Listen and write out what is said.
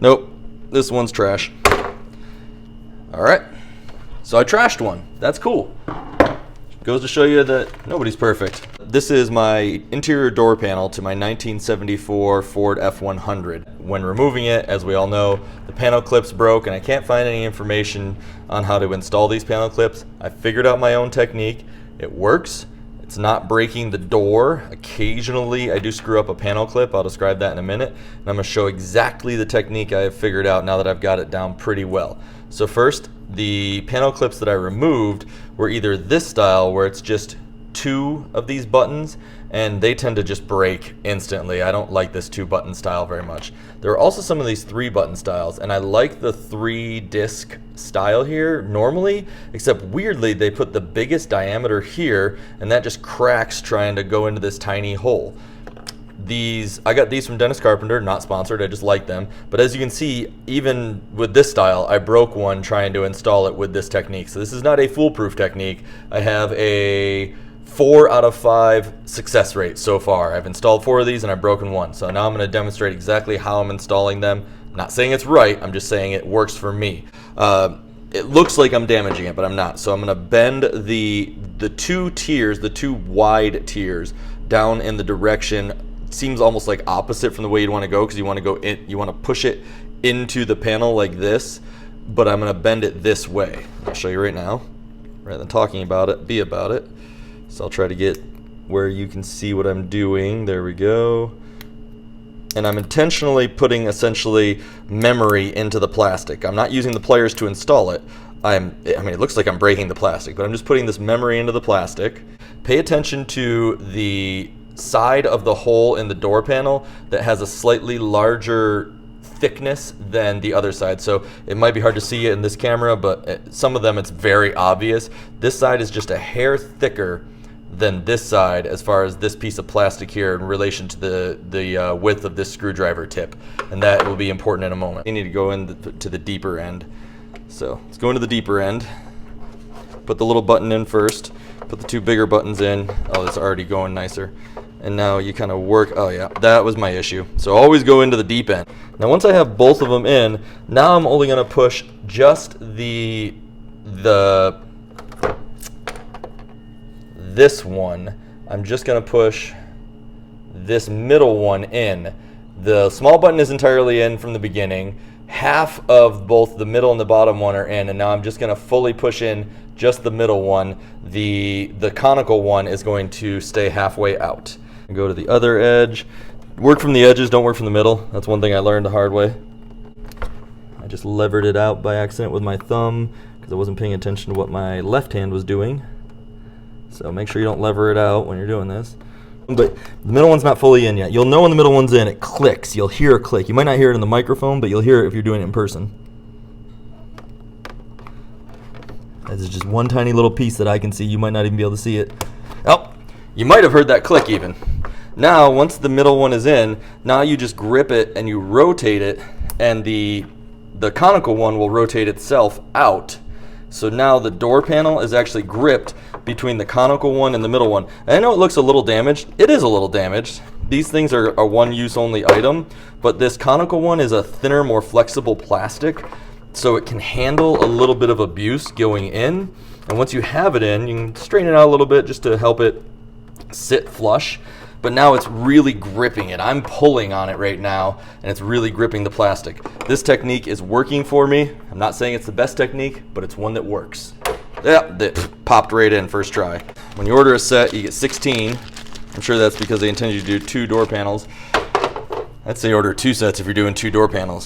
Nope, this one's trash. All right, so I trashed one. That's cool. Goes to show you that nobody's perfect. This is my interior door panel to my 1974 Ford F100. When removing it, as we all know, the panel clips broke and I can't find any information on how to install these panel clips. I figured out my own technique. It works. It's not breaking the door. Occasionally I do screw up a panel clip. I'll describe that in a minute. And I'm going to show exactly the technique I have figured out now that I've got it down pretty well. So first, the panel clips that I removed were either this style where it's just 2 of these buttons and they tend to just break instantly. I don't like this 2-button style very much. There are also some of these 3-button styles, and I like the 3-disc style here normally, except weirdly they put the biggest diameter here and that just cracks trying to go into this tiny hole. I got these from Dennis Carpenter, not sponsored, I just like them. But as you can see, even with this style, I broke one trying to install it with this technique. So this is not a foolproof technique. I have a 4 out of 5 success rate so far. I've installed 4 of these and I've broken one. So now I'm going to demonstrate exactly how I'm installing them. I'm not saying it's right, I'm just saying it works for me. It looks like I'm damaging it, but I'm not. So I'm going to bend the 2 tiers, the 2 wide tiers, down in the direction. Seems almost like opposite from the way you'd want to go, because you want to go in, you want to push it into the panel like this, but I'm going to bend it this way. I'll show you right now, rather than talking about it, be about it. So I'll try to get where you can see what I'm doing. There we go. And I'm intentionally putting essentially memory into the plastic. I'm not using the pliers to install it. I mean, it looks like I'm breaking the plastic, but I'm just putting this memory into the plastic. Pay attention to the side of the hole in the door panel that has a slightly larger thickness than the other side. So it might be hard to see it in this camera, but some of them it's very obvious. This side is just a hair thicker than this side as far as this piece of plastic here in relation to the width of this screwdriver tip, and that will be important in a moment. You need to go to the deeper end. So let's go into the deeper end. Put the little button in first. Put the 2 bigger buttons in. Oh, it's already going nicer. And now you kind of work, oh yeah, that was my issue. So always go into the deep end. Now once I have both of them in, now I'm only going to push just this one. I'm just going to push this middle one in. The small button is entirely in from the beginning. Half of both the middle and the bottom one are in, and now I'm just going to fully push in just the middle one. The conical one is going to stay halfway out. Go to the other edge. Work from the edges, don't work from the middle. That's one thing I learned the hard way. I just levered it out by accident with my thumb because I wasn't paying attention to what my left hand was doing. So make sure you don't lever it out when you're doing this. But the middle one's not fully in yet. You'll know when the middle one's in, it clicks. You'll hear a click. You might not hear it in the microphone, but you'll hear it if you're doing it in person. This is just one tiny little piece that I can see. You might not even be able to see it. Oh, you might have heard that click even. Now, once the middle one is in, now you just grip it and you rotate it, and the conical one will rotate itself out. So now the door panel is actually gripped between the conical one and the middle one. And I know it looks a little damaged. It is a little damaged. These things are a one-use only item, but this conical one is a thinner, more flexible plastic, so it can handle a little bit of abuse going in. And once you have it in, you can straighten it out a little bit just to help it sit flush. But now it's really gripping it. I'm pulling on it right now, and it's really gripping the plastic. This technique is working for me. I'm not saying it's the best technique, but it's one that works. Yeah, that popped right in first try. When you order a set, you get 16. I'm sure that's because they intend you to do 2 door panels. I'd say order 2 sets if you're doing 2 door panels.